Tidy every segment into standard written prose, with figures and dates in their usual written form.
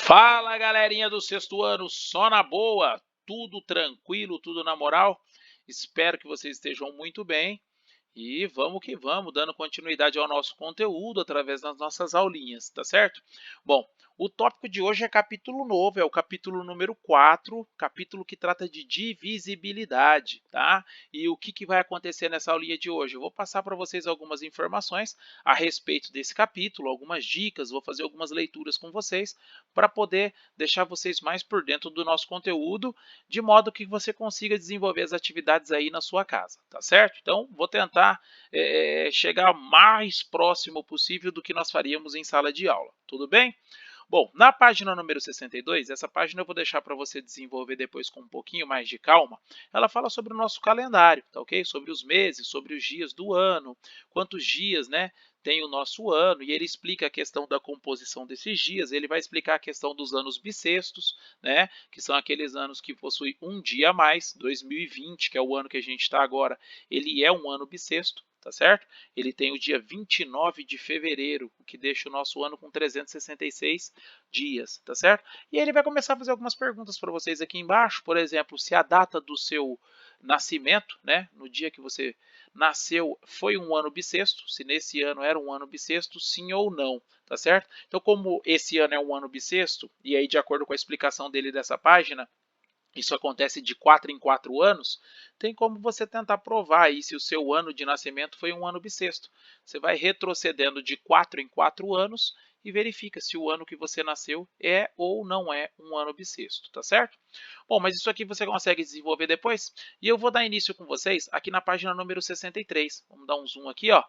Fala, galerinha do sexto ano, só na boa, tudo tranquilo, tudo na moral? Espero que vocês estejam muito bem e vamos que vamos, dando continuidade ao nosso conteúdo através das nossas aulinhas, tá certo? Bom, o tópico de hoje é capítulo novo, é o capítulo número 4, capítulo que trata de divisibilidade, tá? E o que vai acontecer nessa aulinha de hoje? Eu vou passar para vocês algumas informações a respeito desse capítulo, algumas dicas, vou fazer algumas leituras com vocês para poder deixar vocês mais por dentro do nosso conteúdo, de modo que você consiga desenvolver as atividades aí na sua casa, tá certo? Então, vou tentar chegar mais próximo possível do que nós faríamos em sala de aula, tudo bem? Bom, na página número 62, essa página eu vou deixar para você desenvolver depois com um pouquinho mais de calma. Ela fala sobre o nosso calendário, tá ok? Sobre os meses, sobre os dias do ano, quantos dias, né, tem o nosso ano, e ele explica a questão da composição desses dias, ele vai explicar a questão dos anos bissextos, né, que são aqueles anos que possuem um dia a mais, 2020, que é o ano que a gente está agora, ele é um ano bissexto, tá certo? Ele tem o dia 29 de fevereiro, o que deixa o nosso ano com 366 dias, tá certo? E ele vai começar a fazer algumas perguntas para vocês aqui embaixo, por exemplo, se a data do seu nascimento, né, no dia que você nasceu, foi um ano bissexto, se nesse ano era um ano bissexto, sim ou não, tá certo? Então, como esse ano é um ano bissexto, e aí de acordo com a explicação dele dessa página, isso acontece de 4 em 4 anos, tem como você tentar provar aí se o seu ano de nascimento foi um ano bissexto. Você vai retrocedendo de 4 em 4 anos e verifica se o ano que você nasceu é ou não é um ano bissexto, tá certo? Bom, mas isso aqui você consegue desenvolver depois, e eu vou dar início com vocês aqui na página número 63. Vamos dar um zoom aqui, ó.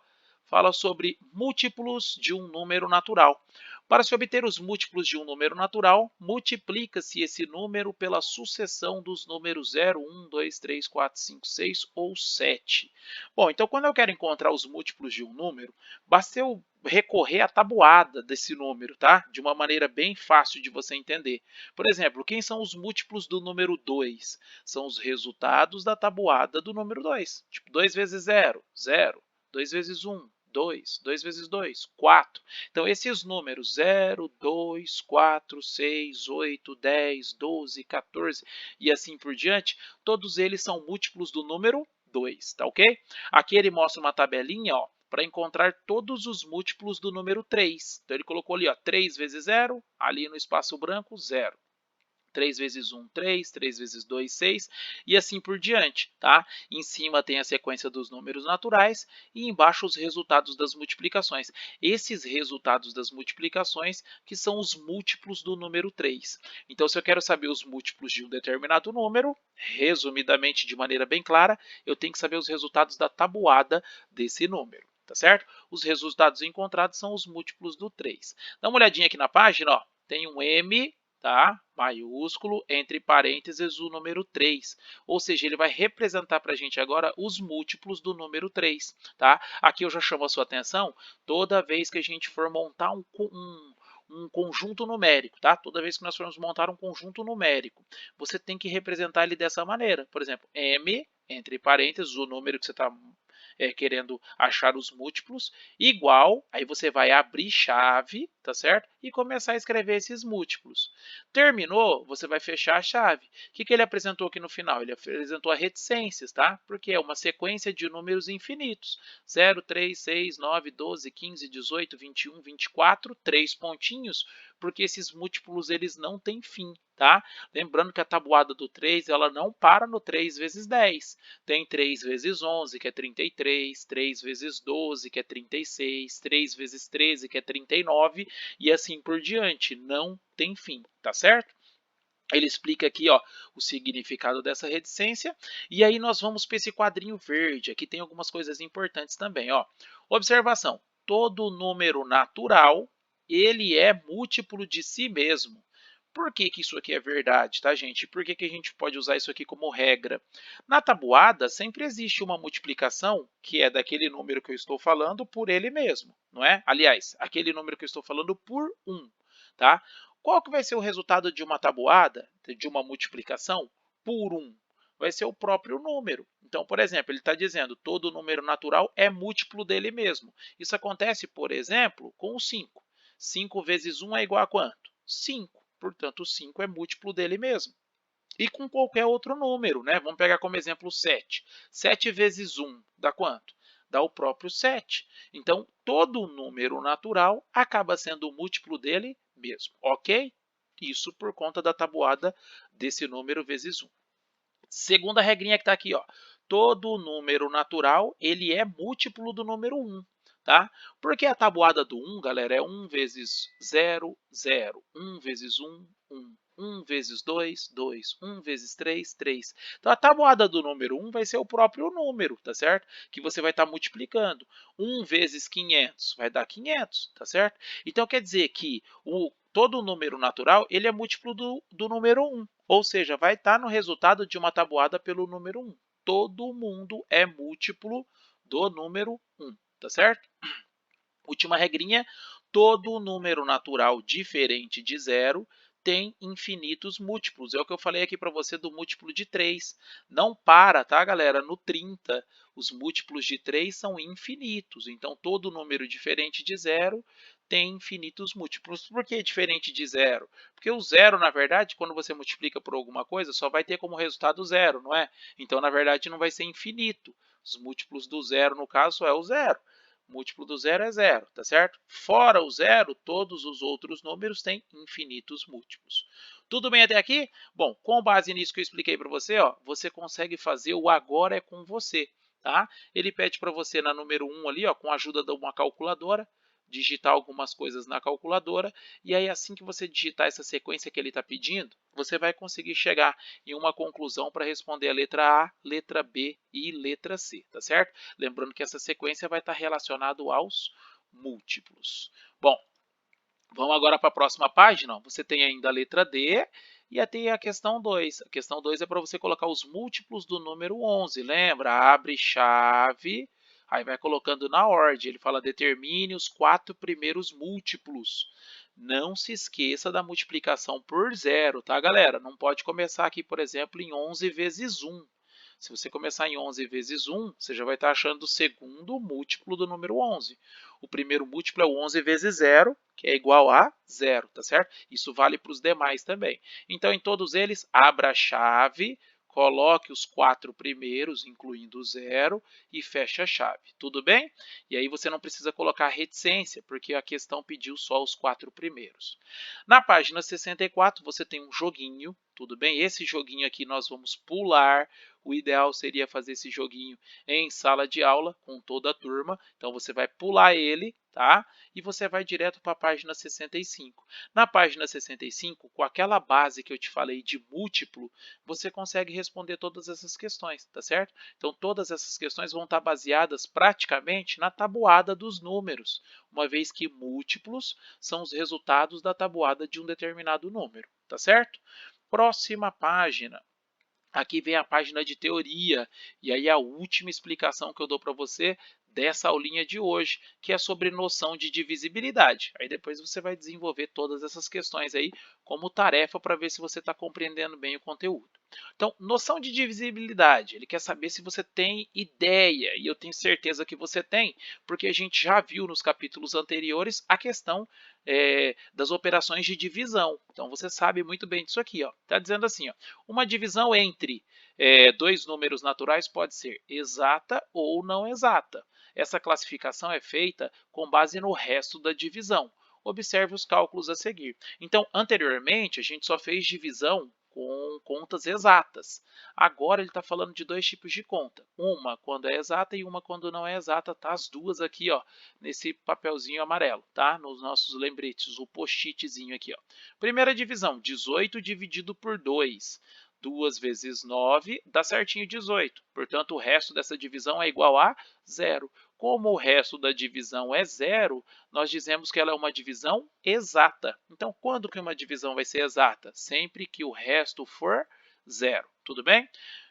Fala sobre múltiplos de um número natural. Para se obter os múltiplos de um número natural, multiplica-se esse número pela sucessão dos números 0, 1, 2, 3, 4, 5, 6 ou 7. Bom, então quando eu quero encontrar os múltiplos de um número, basta eu recorrer à tabuada desse número, tá? De uma maneira bem fácil de você entender. Por exemplo, quem são os múltiplos do número 2? São os resultados da tabuada do número 2. Tipo, 2 vezes 0, 0. 2 vezes 1, 2. 2 vezes 2, 4. Então, esses números 0, 2, 4, 6, 8, 10, 12, 14 e assim por diante, todos eles são múltiplos do número 2, tá ok? Aqui ele mostra uma tabelinha, ó, para encontrar todos os múltiplos do número 3. Então, ele colocou ali, ó, 3 vezes 0, ali no espaço branco, 0. 3 vezes 1, 3, 3 vezes 2, 6, e assim por diante, tá? Em cima tem a sequência dos números naturais e embaixo os resultados das multiplicações. Esses resultados das multiplicações que são os múltiplos do número 3. Então, se eu quero saber os múltiplos de um determinado número, resumidamente, de maneira bem clara, eu tenho que saber os resultados da tabuada desse número. Tá certo? Os resultados encontrados são os múltiplos do 3. Dá uma olhadinha aqui na página, ó. Tem um M, tá? Maiúsculo, entre parênteses, o número 3. Ou seja, ele vai representar para a gente agora os múltiplos do número 3. Tá? Aqui eu já chamo a sua atenção, toda vez que a gente for montar um conjunto numérico, tá? Toda vez que nós formos montar um conjunto numérico, você tem que representar ele dessa maneira. Por exemplo, M, entre parênteses, o número que você está querendo achar os múltiplos, igual, aí você vai abrir chave, tá certo? E começar a escrever esses múltiplos. Terminou, você vai fechar a chave. O que ele apresentou aqui no final? Ele apresentou a reticências, tá? Porque é uma sequência de números infinitos. 0, 3, 6, 9, 12, 15, 18, 21, 24, 3 pontinhos, porque esses múltiplos eles não têm fim, tá? Lembrando que a tabuada do 3, ela não para no 3 vezes 10. Tem 3 vezes 11, que é 33, 3 vezes 12, que é 36, 3 vezes 13, que é 39, e assim por diante. Não tem fim, tá certo? Ele explica aqui, ó, o significado dessa reticência, e aí nós vamos para esse quadrinho verde. Aqui tem algumas coisas importantes também, ó. Observação: todo número natural, ele é múltiplo de si mesmo. Por que isso aqui é verdade, tá, gente? Por que a gente pode usar isso aqui como regra? Na tabuada, sempre existe uma multiplicação, que é daquele número que eu estou falando, por ele mesmo, não é? Aliás, aquele número que eu estou falando por 1, tá? Qual que vai ser o resultado de uma tabuada, de uma multiplicação por 1? Vai ser o próprio número. Então, por exemplo, ele está dizendo que todo número natural é múltiplo dele mesmo. Isso acontece, por exemplo, com o 5. 5 vezes 1 é igual a quanto? 5. portanto, o 5 é múltiplo dele mesmo. E com qualquer outro número, né? Vamos pegar como exemplo o 7. 7 vezes 1 dá quanto? Dá o próprio 7. Então, todo número natural acaba sendo o múltiplo dele mesmo, ok? Isso por conta da tabuada desse número vezes 1. Segunda regrinha que está aqui, ó. Todo número natural, ele é múltiplo do número 1, tá? Porque a tabuada do 1, galera, é 1 vezes 0, 0. 1 vezes 1, 1. 1 vezes 2, 2. 1 vezes 3, 3. Então, a tabuada do número 1 vai ser o próprio número, tá certo? Que você vai estar multiplicando. 1 vezes 500 vai dar 500, tá certo? Então, quer dizer que todo número natural, ele é múltiplo do número 1. Ou seja, vai estar no resultado de uma tabuada pelo número 1. Todo mundo é múltiplo do número 1, tá certo? Última regrinha, todo número natural diferente de zero tem infinitos múltiplos. É o que eu falei aqui para você do múltiplo de 3. Não para, tá, galera? No 30, os múltiplos de 3 são infinitos. Então, todo número diferente de zero tem infinitos múltiplos. Por que diferente de zero? Porque o zero, na verdade, quando você multiplica por alguma coisa, só vai ter como resultado zero, não é? Então, na verdade, não vai ser infinito. Os múltiplos do zero, no caso, é o zero. Múltiplo do zero é zero, tá certo? Fora o zero, todos os outros números têm infinitos múltiplos. Tudo bem até aqui? Bom, com base nisso que eu expliquei para você, ó, você consegue fazer o agora é com você, tá? Ele pede para você na número 1 ali, ó, com a ajuda de uma calculadora, digitar algumas coisas na calculadora, e aí assim que você digitar essa sequência que ele está pedindo, você vai conseguir chegar em uma conclusão para responder a letra A, letra B e letra C, tá certo? Lembrando que essa sequência vai estar relacionada aos múltiplos. Bom, vamos agora para a próxima página. Você tem ainda a letra D e tem a questão 2. A questão 2 é para você colocar os múltiplos do número 11. Lembra? Abre chave, aí vai colocando na ordem. Ele fala determine os 4 primeiros múltiplos. Não se esqueça da multiplicação por zero, tá, galera? Não pode começar aqui, por exemplo, em 11 vezes 1. Se você começar em 11 vezes 1, você já vai estar achando o segundo múltiplo do número 11. O primeiro múltiplo é o 11 vezes 0, que é igual a 0, tá certo? Isso vale para os demais também. Então, em todos eles, abra a chave, coloque os 4 primeiros, incluindo o 0, e feche a chave. Tudo bem? E aí você não precisa colocar reticência, porque a questão pediu só os 4 primeiros. Na página 64, você tem um joguinho, tudo bem? Esse joguinho aqui nós vamos pular. O ideal seria fazer esse joguinho em sala de aula com toda a turma. Então você vai pular ele, tá? E você vai direto para a página 65. Na página 65, com aquela base que eu te falei de múltiplo, você consegue responder todas essas questões, tá certo? Então todas essas questões vão estar baseadas praticamente na tabuada dos números, uma vez que múltiplos são os resultados da tabuada de um determinado número, tá certo? Próxima página. Aqui vem a página de teoria, e aí a última explicação que eu dou para você dessa aulinha de hoje, que é sobre noção de divisibilidade. Aí depois você vai desenvolver todas essas questões aí como tarefa para ver se você está compreendendo bem o conteúdo. Então, noção de divisibilidade, ele quer saber se você tem ideia, e eu tenho certeza que você tem, porque a gente já viu nos capítulos anteriores a questão das operações de divisão. Então, você sabe muito bem disso aqui. Está dizendo assim, ó, uma divisão entre dois números naturais pode ser exata ou não exata. Essa classificação é feita com base no resto da divisão. Observe os cálculos a seguir. Então, anteriormente, a gente só fez divisão com contas exatas. Agora ele está falando de dois tipos de conta. Uma quando é exata e uma quando não é exata. Tá as duas aqui, ó, nesse papelzinho amarelo, tá? Nos nossos lembretes, o post-itzinho aqui, ó. Primeira divisão, 18 dividido por 2. 2 vezes 9 dá certinho 18. Portanto, o resto dessa divisão é igual a zero. Como o resto da divisão é zero, nós dizemos que ela é uma divisão exata. Então, quando que uma divisão vai ser exata? Sempre que o resto for zero. Tudo bem?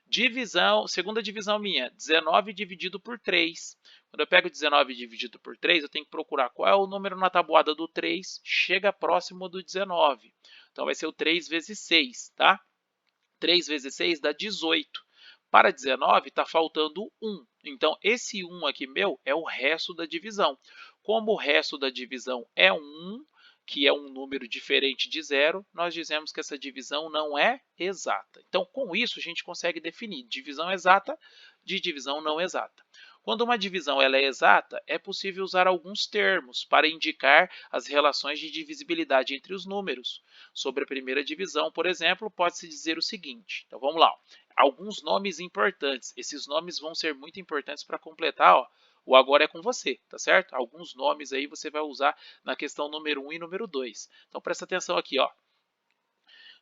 Divisão, segunda divisão minha, 19 dividido por 3. Quando eu pego 19 dividido por 3, eu tenho que procurar qual é o número na tabuada do 3, chega próximo do 19. Então, vai ser o 3 vezes 6, tá? 3 vezes 6 dá 18. Para 19 está faltando 1. Então, esse 1 aqui meu é o resto da divisão. Como o resto da divisão é 1, que é um número diferente de zero, nós dizemos que essa divisão não é exata. Então, com isso, a gente consegue definir divisão exata de divisão não exata. Quando uma divisão ela é exata, é possível usar alguns termos para indicar as relações de divisibilidade entre os números. Sobre a primeira divisão, por exemplo, pode-se dizer o seguinte. Então, vamos lá. Alguns nomes importantes. Esses nomes vão ser muito importantes para completar, ó, o agora é com você, tá certo? Alguns nomes aí você vai usar na questão número 1 e número 2. Então, presta atenção aqui, ó.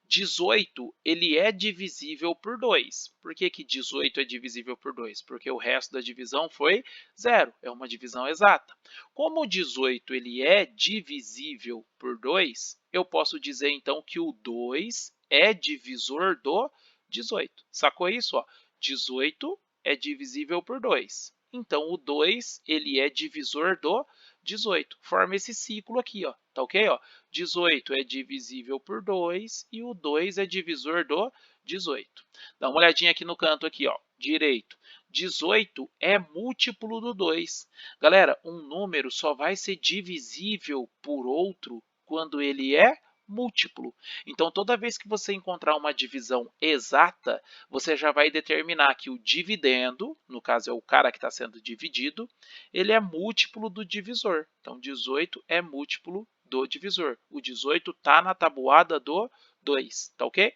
18 ele é divisível por 2. Por que, que 18 é divisível por 2? Porque o resto da divisão foi zero, é uma divisão exata. Como o 18 ele é divisível por 2, eu posso dizer então que o 2 é divisor do 18. Sacou isso? Ó? 18 é divisível por 2. Então, o 2 ele é divisor do 18. Forma esse ciclo aqui, ó. Tá ok? Ó? 18 é divisível por 2 e o 2 é divisor do 18. Dá uma olhadinha aqui no canto aqui, ó, direito. 18 é múltiplo do 2. Galera, um número só vai ser divisível por outro quando ele é múltiplo. Então, toda vez que você encontrar uma divisão exata, você já vai determinar que o dividendo, no caso é o cara que está sendo dividido, ele é múltiplo do divisor. Então, 18 é múltiplo do divisor. O 18 está na tabuada do 2, tá ok?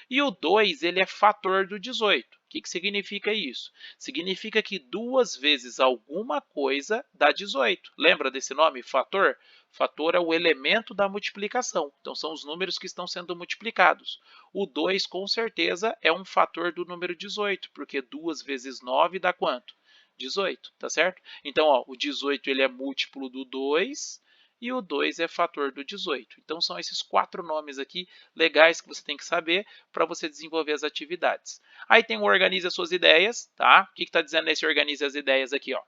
E o 2 ele é fator do 18. O que significa isso? Significa que 2 vezes alguma coisa dá 18. Lembra desse nome, fator? Fator é o elemento da multiplicação. Então, são os números que estão sendo multiplicados. O 2, com certeza, é um fator do número 18, porque 2 vezes 9 dá quanto? 18, tá certo? Então, ó, o 18 ele é múltiplo do 2 e o 2 é fator do 18. Então, são esses 4 nomes aqui legais que você tem que saber para você desenvolver as atividades. Aí tem o Organize as Suas Ideias, tá? O que está dizendo nesse Organize as Ideias aqui, ó?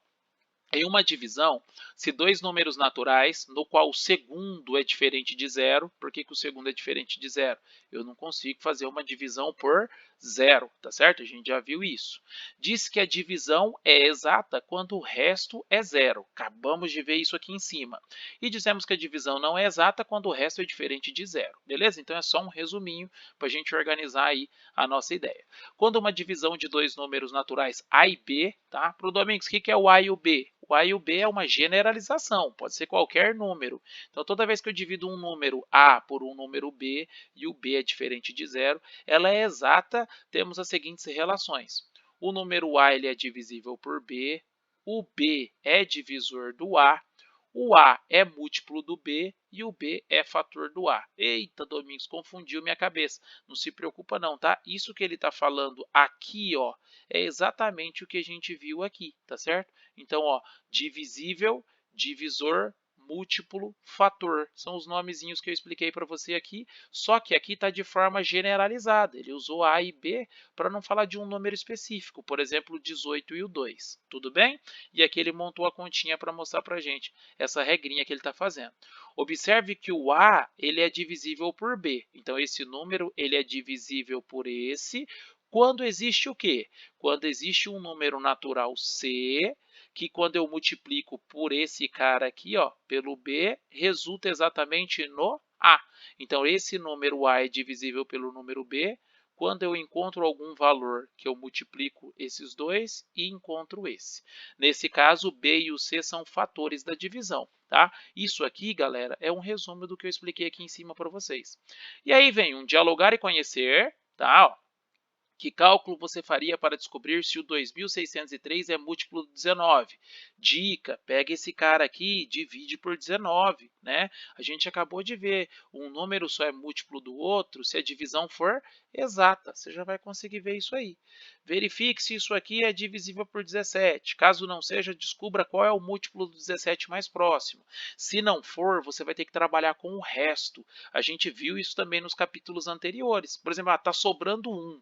Em uma divisão, se dois números naturais, no qual o segundo é diferente de zero, por que, que o segundo é diferente de zero? Eu não consigo fazer uma divisão por zero, tá certo? A gente já viu isso. Diz que a divisão é exata quando o resto é zero. Acabamos de ver isso aqui em cima. E dizemos que a divisão não é exata quando o resto é diferente de zero, beleza? Então é só um resuminho para a gente organizar aí a nossa ideia. Quando uma divisão de dois números naturais A e B, tá? Para o Domingos, o que é o A e o B? O A e o B é uma generalização, pode ser qualquer número. Então, toda vez que eu divido um número A por um número B, e o B é diferente de zero, ela é exata, temos as seguintes relações. O número A ele é divisível por B, o B é divisor do A, o A é múltiplo do B e o B é fator do A. Eita, Domingos, confundiu minha cabeça. Não se preocupa não, tá? Isso que ele está falando aqui, ó, é exatamente o que a gente viu aqui, tá certo? Então, ó, divisível, divisor, múltiplo, fator. São os nomezinhos que eu expliquei para você aqui, só que aqui está de forma generalizada. Ele usou A e B para não falar de um número específico, por exemplo, o 18 e o 2. Tudo bem? E aqui ele montou a continha para mostrar para a gente essa regrinha que ele está fazendo. Observe que o A ele é divisível por B. Então, esse número ele é divisível por esse quando existe o quê? Quando existe um número natural C, que quando eu multiplico por esse cara aqui, ó, pelo B, resulta exatamente no A. Então, esse número A é divisível pelo número B quando eu encontro algum valor que eu multiplico esses dois e encontro esse. Nesse caso, o B e o C são fatores da divisão, tá? Isso aqui, galera, é um resumo do que eu expliquei aqui em cima para vocês. E aí vem um dialogar e conhecer, tá? Ó, que cálculo você faria para descobrir se o 2603 é múltiplo de 19? Dica, pega esse cara aqui e divide por 19, né? A gente acabou de ver, um número só é múltiplo do outro se a divisão for exata. Você já vai conseguir ver isso aí. Verifique se isso aqui é divisível por 17. Caso não seja, descubra qual é o múltiplo do 17 mais próximo. Se não for, você vai ter que trabalhar com o resto. A gente viu isso também nos capítulos anteriores. Por exemplo, está sobrando 1.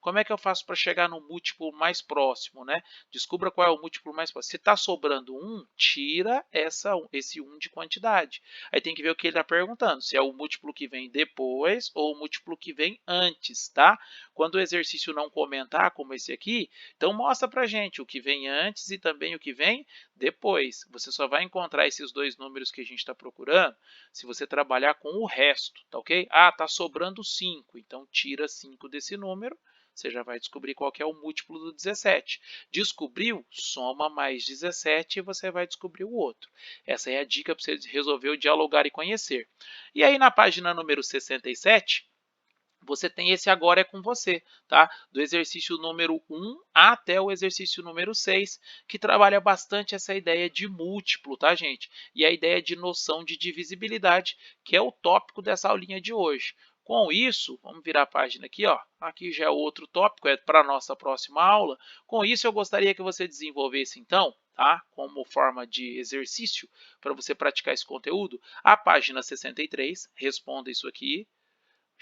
como é que eu faço para chegar no múltiplo mais próximo, né? Descubra qual é o múltiplo mais próximo. Se está sobrando 1, tira esse 1 de quantidade. Aí tem que ver o que ele está perguntando, se é o múltiplo que vem depois ou o múltiplo que vem antes, tá? Quando o exercício não comentar, como esse aqui, então mostra para gente o que vem antes e também o que vem depois. Você só vai encontrar esses dois números que a gente está procurando se você trabalhar com o resto, tá ok? Ah, está sobrando 5, então tira 5 desse número, você já vai descobrir qual que é o múltiplo do 17. Descobriu? Soma mais 17 e você vai descobrir o outro. Essa é a dica para você resolver o dialogar e conhecer. E aí na página número 67, você tem esse agora é com você, tá? Do exercício número 1 até o exercício número 6, que trabalha bastante essa ideia de múltiplo, tá, gente? E a ideia de noção de divisibilidade, que é o tópico dessa aulinha de hoje. Com isso, vamos virar a página aqui, ó. Aqui já é outro tópico, é para a nossa próxima aula. Com isso, eu gostaria que você desenvolvesse, então, tá? Como forma de exercício, para você praticar esse conteúdo, a página 63, responda isso aqui.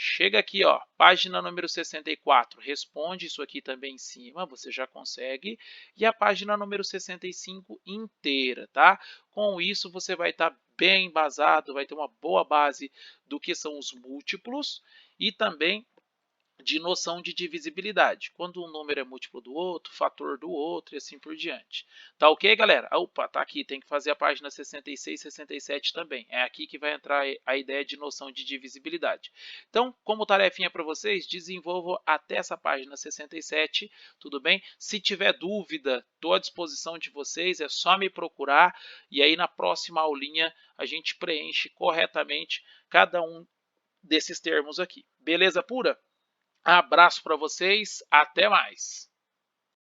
Chega aqui, ó, página número 64, responde isso aqui também em cima, você já consegue. E a página número 65 inteira, tá? Com isso, você vai estar bem embasado, vai ter uma boa base do que são os múltiplos e também de noção de divisibilidade. Quando um número é múltiplo do outro, fator do outro e assim por diante. Tá ok, galera? Opa, tá aqui, tem que fazer a página 66 e 67 também. É aqui que vai entrar a ideia de noção de divisibilidade. Então, como tarefinha para vocês, desenvolvam até essa página 67, tudo bem? Se tiver dúvida, estou à disposição de vocês, é só me procurar e aí na próxima aulinha a gente preenche corretamente cada um desses termos aqui. Beleza pura? Abraço para vocês, até mais!